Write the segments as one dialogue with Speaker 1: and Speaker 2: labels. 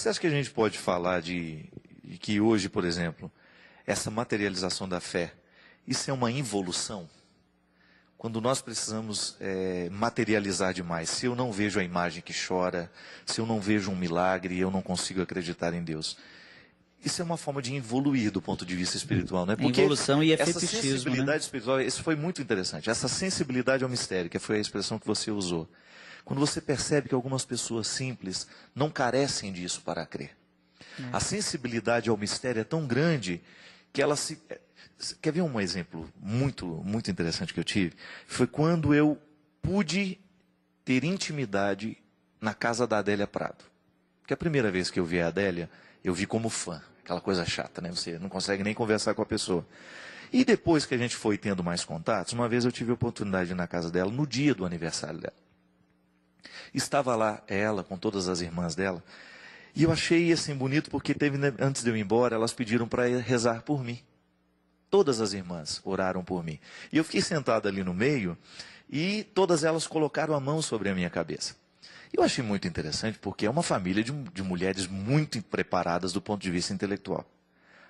Speaker 1: você acha que a gente pode falar de que hoje, por exemplo, essa materialização da fé, isso é uma involução? Quando nós precisamos materializar demais, se eu não vejo a imagem que chora, se eu não vejo um milagre, eu não consigo acreditar em Deus. Isso é uma forma de evoluir do ponto de vista espiritual, né? Porque
Speaker 2: evolução e
Speaker 1: essa
Speaker 2: fetichismo,
Speaker 1: sensibilidade
Speaker 2: né?
Speaker 1: espiritual, isso foi muito interessante. Essa sensibilidade ao mistério, que foi a expressão que você usou. Quando você percebe que algumas pessoas simples não carecem disso para crer. A sensibilidade ao mistério é tão grande que ela se... Quer ver um exemplo muito interessante que eu tive? Foi quando eu pude ter intimidade na casa da Adélia Prado. Porque a primeira vez que eu vi a Adélia, eu vi como fã. Aquela coisa chata, né? Você não consegue nem conversar com a pessoa. E depois que a gente foi tendo mais contatos, uma vez eu tive a oportunidade de ir na casa dela, no dia do aniversário dela. Estava lá ela, com todas as irmãs dela, e eu achei assim bonito porque teve, antes de eu ir embora, elas pediram para rezar por mim. Todas as irmãs oraram por mim. E eu fiquei sentado ali no meio, e todas elas colocaram a mão sobre a minha cabeça. Eu achei muito interessante porque é uma família de mulheres muito preparadas do ponto de vista intelectual.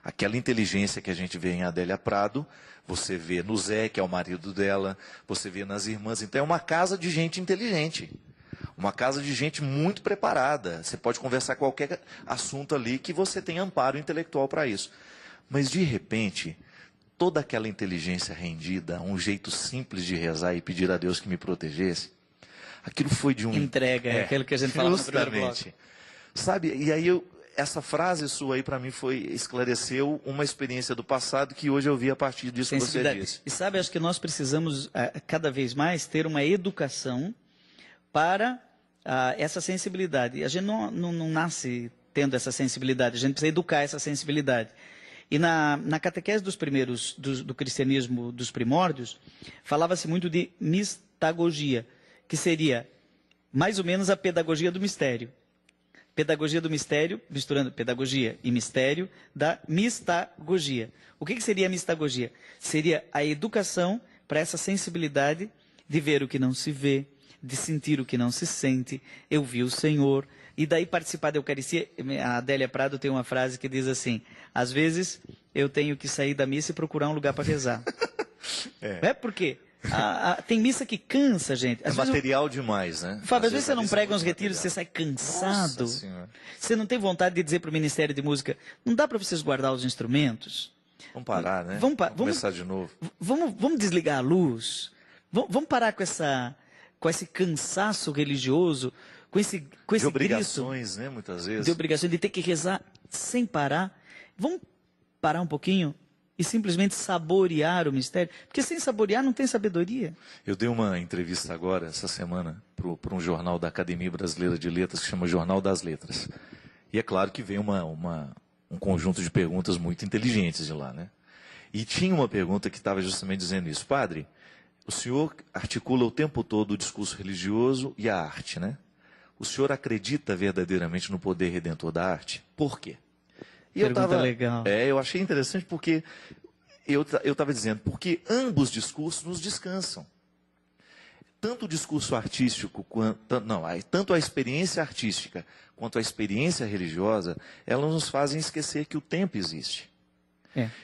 Speaker 1: Aquela inteligência que a gente vê em Adélia Prado, você vê no Zé, que é o marido dela, você vê nas irmãs. Então é uma casa de gente inteligente. Uma casa de gente muito preparada. Você pode conversar qualquer assunto ali que você tem amparo intelectual para isso. Mas de repente, toda aquela inteligência rendida, um jeito simples de rezar e pedir a Deus que me protegesse, aquilo foi de um...
Speaker 2: Entrega, aquilo que a gente falava no primeiro bloco.
Speaker 1: Sabe, e aí essa frase sua aí para mim esclareceu uma experiência do passado que hoje eu vi a partir disso que você disse.
Speaker 2: E sabe, acho que nós precisamos cada vez mais ter uma educação para essa sensibilidade. A gente não nasce tendo essa sensibilidade, a gente precisa educar essa sensibilidade. E na catequese dos primeiros, do cristianismo dos primórdios, falava-se muito de mistagogia, que seria mais ou menos a pedagogia do mistério. Pedagogia do mistério, misturando pedagogia e mistério, da mistagogia. O que seria a mistagogia? Seria a educação para essa sensibilidade de ver o que não se vê, de sentir o que não se sente. Eu vi o Senhor. E daí participar da Eucaristia. A Adélia Prado tem uma frase que diz assim: às vezes eu tenho que sair da missa e procurar um lugar para rezar. Por quê? Tem missa que cansa, gente.
Speaker 1: Às material demais, né?
Speaker 2: Fábio, às vezes você não prega uns retiros, você sai cansado. Você não tem vontade de dizer para o Ministério de Música: não dá para vocês guardar os instrumentos?
Speaker 1: Vamos parar, né?
Speaker 2: Vamos
Speaker 1: começar de novo.
Speaker 2: Vamos desligar a luz? Vamos parar com esse cansaço religioso, com esse
Speaker 1: de obrigações, né? Muitas vezes.
Speaker 2: De obrigações, de ter que rezar sem parar. Vamos parar um pouquinho e simplesmente saborear o mistério? Porque sem saborear não tem sabedoria.
Speaker 1: Eu dei uma entrevista agora, essa semana, para um jornal da Academia Brasileira de Letras, que chama Jornal das Letras. E é claro que vem um conjunto de perguntas muito inteligentes de lá, né? E tinha uma pergunta que estava justamente dizendo isso: padre, o senhor articula o tempo todo o discurso religioso e a arte, né? O senhor acredita verdadeiramente no poder redentor da arte? Por quê? E
Speaker 2: pergunta legal.
Speaker 1: Eu achei interessante porque eu estava dizendo, porque ambos discursos nos descansam. Tanto o discurso artístico, tanto a experiência artística quanto a experiência religiosa, elas nos fazem esquecer que o tempo existe.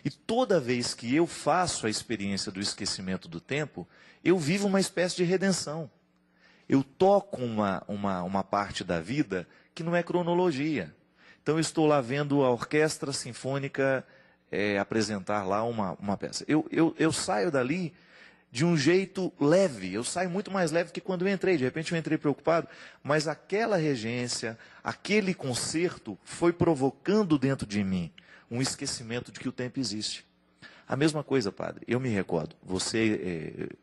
Speaker 1: E toda vez que eu faço a experiência do esquecimento do tempo, eu vivo uma espécie de redenção. Eu toco uma parte da vida que não é cronologia. Então eu estou lá vendo a Orquestra Sinfônica apresentar lá uma peça. Eu saio dali de um jeito leve, eu saio muito mais leve que quando eu entrei. De repente eu entrei preocupado, mas aquela regência, aquele concerto foi provocando dentro de mim um esquecimento de que o tempo existe. A mesma coisa, padre, eu me recordo,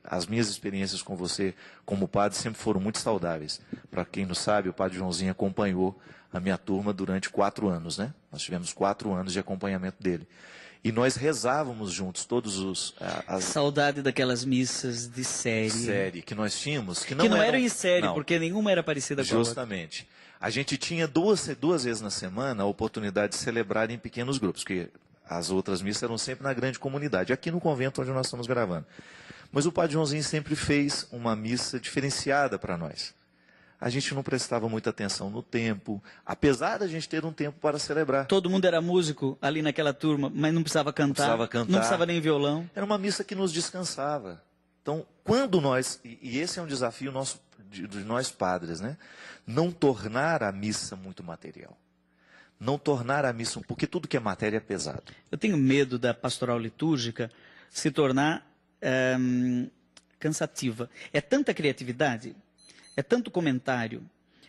Speaker 1: as minhas experiências com você como padre sempre foram muito saudáveis. Para quem não sabe, o padre Joãozinho acompanhou a minha turma durante 4 anos, né? Nós tivemos 4 anos de acompanhamento dele. E nós rezávamos juntos todos
Speaker 2: Saudade daquelas missas de série.
Speaker 1: Que nós tínhamos. Que
Speaker 2: não eram em série, porque nenhuma era parecida com a outra.
Speaker 1: Justamente. A gente tinha duas vezes na semana a oportunidade de celebrar em pequenos grupos, porque as outras missas eram sempre na grande comunidade, aqui no convento onde nós estamos gravando. Mas o padre Joãozinho sempre fez uma missa diferenciada para nós. a gente não prestava muita atenção no tempo, apesar da gente ter um tempo para celebrar.
Speaker 2: Todo mundo era músico ali naquela turma, mas não precisava cantar, não precisava nem violão.
Speaker 1: Era uma missa que nos descansava. Então, quando nós, e esse é um desafio nosso, de nós padres, né? Não tornar a missa muito material. Não tornar a missa, porque tudo que é matéria é pesado.
Speaker 2: Eu tenho medo da pastoral litúrgica se tornar cansativa. É tanta criatividade, é tanto comentário,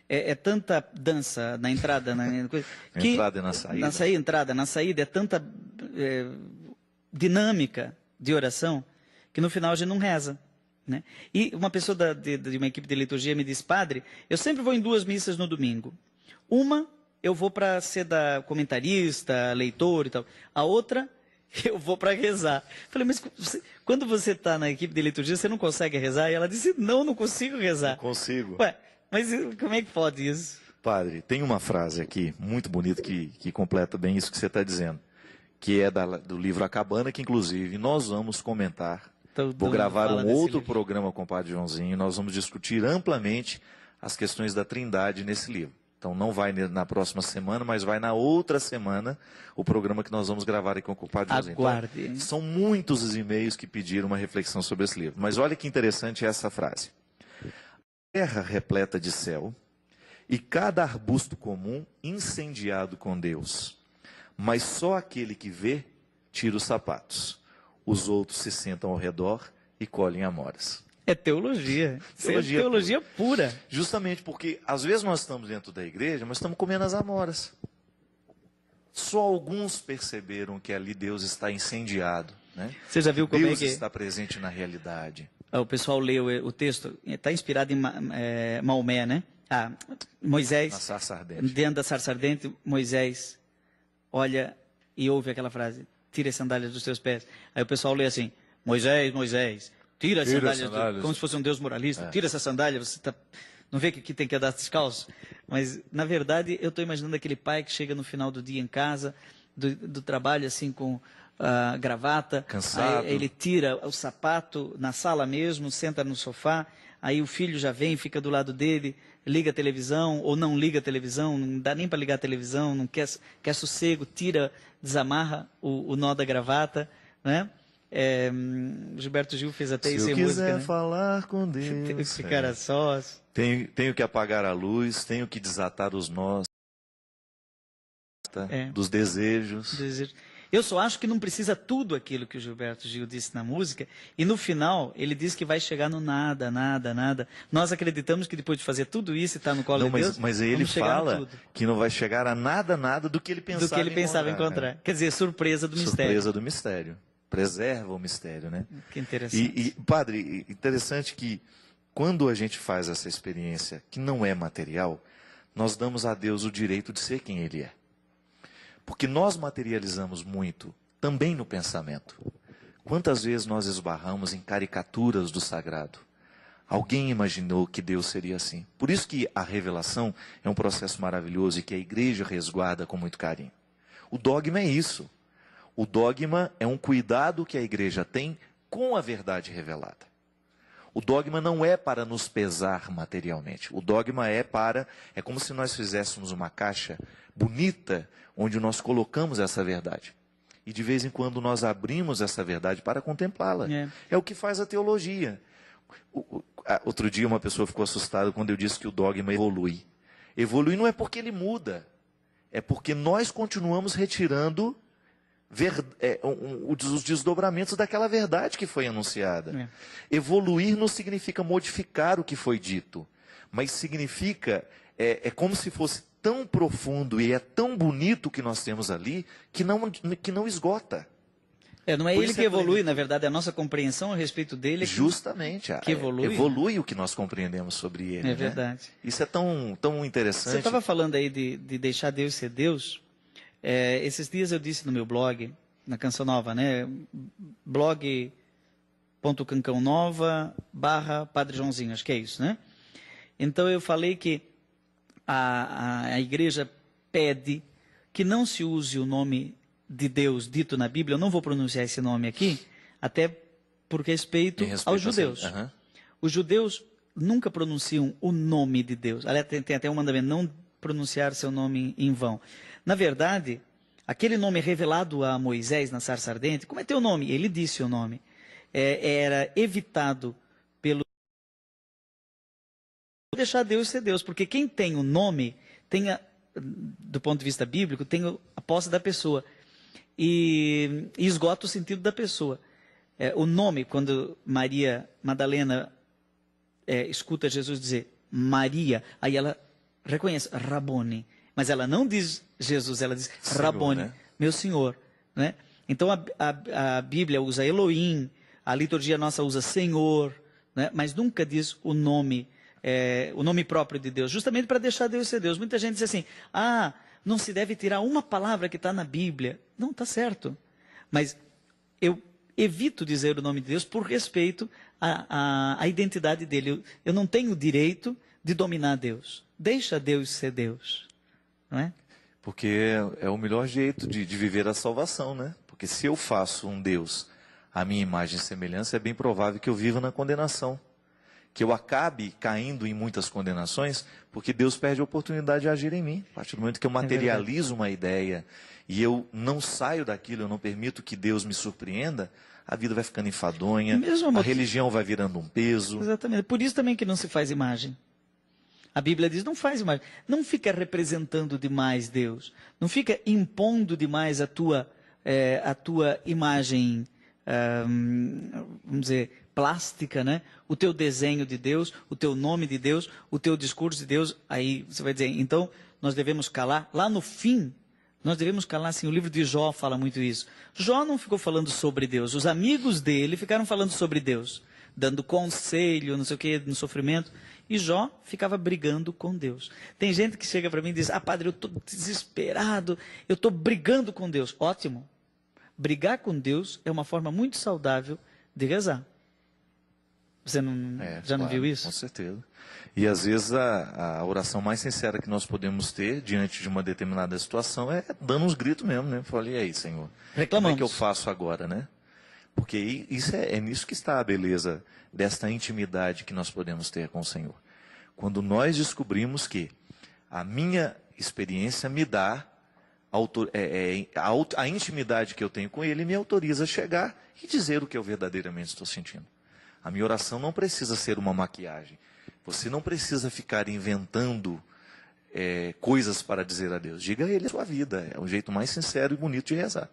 Speaker 2: é tanta dança na entrada, na coisa, que,
Speaker 1: entrada e na saída.
Speaker 2: Entrada, na saída, é tanta dinâmica de oração, que no final a gente não reza. Né? E uma pessoa de uma equipe de liturgia me disse, padre, eu sempre vou em 2 missas no domingo. Uma, eu vou para ser da comentarista, leitor e tal. A outra, eu vou para rezar. Falei, mas quando você está na equipe de liturgia, você não consegue rezar? E ela disse, não consigo rezar.
Speaker 1: Não consigo.
Speaker 2: Ué, mas como é que pode isso?
Speaker 1: Padre, tem uma frase aqui, muito bonita, que completa bem isso que você está dizendo. Que é do livro A Cabana, que inclusive nós vamos comentar. Vou gravar um outro programa com o Padre Joãozinho. Nós vamos discutir amplamente as questões da Trindade nesse livro. Então não vai na próxima semana, mas vai na outra semana o programa que nós vamos gravar aqui com o Padre Joãozinho.
Speaker 2: Aguarde.
Speaker 1: Então, são muitos os e-mails que pediram uma reflexão sobre esse livro. Mas olha que interessante essa frase. A terra repleta de céu e cada arbusto comum incendiado com Deus. Mas só aquele que vê tira os sapatos. Os outros se sentam ao redor e colhem amoras.
Speaker 2: É teologia. Teologia pura.
Speaker 1: Justamente porque, às vezes, nós estamos dentro da igreja, mas estamos comendo as amoras. Só alguns perceberam que ali Deus está incendiado. Né?
Speaker 2: Você já viu como
Speaker 1: Deus
Speaker 2: é que
Speaker 1: está presente na realidade.
Speaker 2: O pessoal leu o texto, está inspirado em Maomé, né? Moisés,
Speaker 1: na sarça ardente.
Speaker 2: Dentro da sarça ardente, Moisés olha e ouve aquela frase, tira as sandálias dos teus pés. Aí o pessoal lê assim, Moisés, tira as sandálias, como se fosse um Deus moralista, tira essa sandália, você não vê que aqui tem que andar descalço? Mas, na verdade, eu estou imaginando aquele pai que chega no final do dia em casa, do trabalho, assim, com gravata,
Speaker 1: cansado.
Speaker 2: Aí ele tira o sapato na sala mesmo, senta no sofá, aí o filho já vem, fica do lado dele, liga a televisão ou não liga a televisão, não dá nem para ligar a televisão, não quer sossego, desamarra o nó da gravata, né? Gilberto Gil fez até isso em música.
Speaker 1: Se eu quiser falar com Deus,
Speaker 2: tenho que ficar a sós.
Speaker 1: Tenho que apagar a luz, tenho que desatar os nós dos desejos.
Speaker 2: Eu só acho que não precisa tudo aquilo que o Gilberto Gil disse na música, e no final ele diz que vai chegar no nada. Nós acreditamos que depois de fazer tudo isso e estar no colo de Deus,
Speaker 1: mas ele fala que não vai chegar a nada do que ele pensava
Speaker 2: encontrar. Quer dizer, surpresa do mistério.
Speaker 1: Surpresa do mistério. Preserva o mistério, né?
Speaker 2: Que interessante.
Speaker 1: Padre, interessante que quando a gente faz essa experiência que não é material, nós damos a Deus o direito de ser quem Ele é. Porque nós materializamos muito, também no pensamento. Quantas vezes nós esbarramos em caricaturas do sagrado? Alguém imaginou que Deus seria assim. Por isso que a revelação é um processo maravilhoso e que a igreja resguarda com muito carinho. O dogma é isso. O dogma é um cuidado que a igreja tem com a verdade revelada. O dogma não é para nos pesar materialmente. O dogma é como se nós fizéssemos uma caixa bonita, onde nós colocamos essa verdade. E de vez em quando nós abrimos essa verdade para contemplá-la. É o que faz a teologia. Outro dia uma pessoa ficou assustada quando eu disse que o dogma evolui. Evolui não é porque ele muda, é porque nós continuamos retirando os desdobramentos daquela verdade que foi anunciada. Evoluir não significa modificar o que foi dito, mas significa, é como se fosse tão profundo e é tão bonito o que nós temos ali, que não esgota.
Speaker 2: Não é ele que evolui, na verdade, a nossa compreensão a respeito dele
Speaker 1: justamente
Speaker 2: que evolui.
Speaker 1: Evolui o que nós compreendemos sobre ele.
Speaker 2: É verdade.
Speaker 1: Né? Isso é tão interessante.
Speaker 2: Você estava falando aí de deixar Deus ser Deus. Esses dias eu disse no meu blog, na Canção Nova, né? blog.cancaonova/Padre Joãozinho, acho que é isso, né? Então eu falei que a igreja pede que não se use o nome de Deus dito na Bíblia. Eu não vou pronunciar esse nome aqui, até por respeito aos judeus. Os judeus nunca pronunciam o nome de Deus. Aliás, tem até um mandamento, não pronunciar seu nome em vão. Na verdade, aquele nome revelado a Moisés na sarça ardente, como é teu nome? Ele disse o nome. Era evitado pelo... deixar Deus ser Deus, porque quem tem o nome, do ponto de vista bíblico, tem a posse da pessoa. E esgota o sentido da pessoa. O nome, quando Maria Madalena escuta Jesus dizer Maria, aí ela reconhece Rabone, mas ela não diz Jesus, ela diz
Speaker 1: Senhor,
Speaker 2: Rabone,
Speaker 1: né?
Speaker 2: meu Senhor, né? Então a Bíblia usa Elohim, a liturgia nossa usa Senhor, né? Mas nunca diz o nome próprio de Deus, justamente para deixar Deus ser Deus. Muita gente diz assim, não se deve tirar uma palavra que está na Bíblia. Não, está certo, mas eu evito dizer o nome de Deus por respeito à identidade dele. Eu não tenho o direito de dominar Deus. Deixa Deus ser Deus, não é?
Speaker 1: Porque é o melhor jeito de viver a salvação, né? Porque se eu faço um Deus à minha imagem e semelhança, é bem provável que eu viva na condenação. Que eu acabe caindo em muitas condenações, porque Deus perde a oportunidade de agir em mim. A partir do momento que eu materializo uma ideia e eu não saio daquilo, eu não permito que Deus me surpreenda, a vida vai ficando enfadonha, a religião vai virando um peso.
Speaker 2: Exatamente. Por isso também que não se faz imagem. A Bíblia diz, não faz imagem. Não fica representando demais Deus. Não fica impondo demais a tua imagem, vamos dizer, plástica, né? O teu desenho de Deus, o teu nome de Deus, o teu discurso de Deus. Aí você vai dizer, então nós devemos calar. Lá no fim, nós devemos calar, assim, o livro de Jó fala muito isso. Jó não ficou falando sobre Deus, os amigos dele ficaram falando sobre Deus, dando conselho, não sei o que, no sofrimento. E Jó ficava brigando com Deus. Tem gente que chega para mim e diz, padre, eu estou desesperado, eu estou brigando com Deus. Ótimo. Brigar com Deus é uma forma muito saudável de rezar. Você já não viu isso?
Speaker 1: Com certeza. E às vezes a oração mais sincera que nós podemos ter diante de uma determinada situação é dando uns gritos mesmo, né? Falei, e aí, Senhor?
Speaker 2: Reclamamos.
Speaker 1: Como é que eu faço agora, né? Porque isso é nisso que está a beleza desta intimidade que nós podemos ter com o Senhor. Quando nós descobrimos que a minha experiência me dá a intimidade que eu tenho com Ele me autoriza a chegar e dizer o que eu verdadeiramente estou sentindo. A minha oração não precisa ser uma maquiagem. Você não precisa ficar inventando coisas para dizer a Deus. Diga a Ele a sua vida. É o jeito mais sincero e bonito de rezar.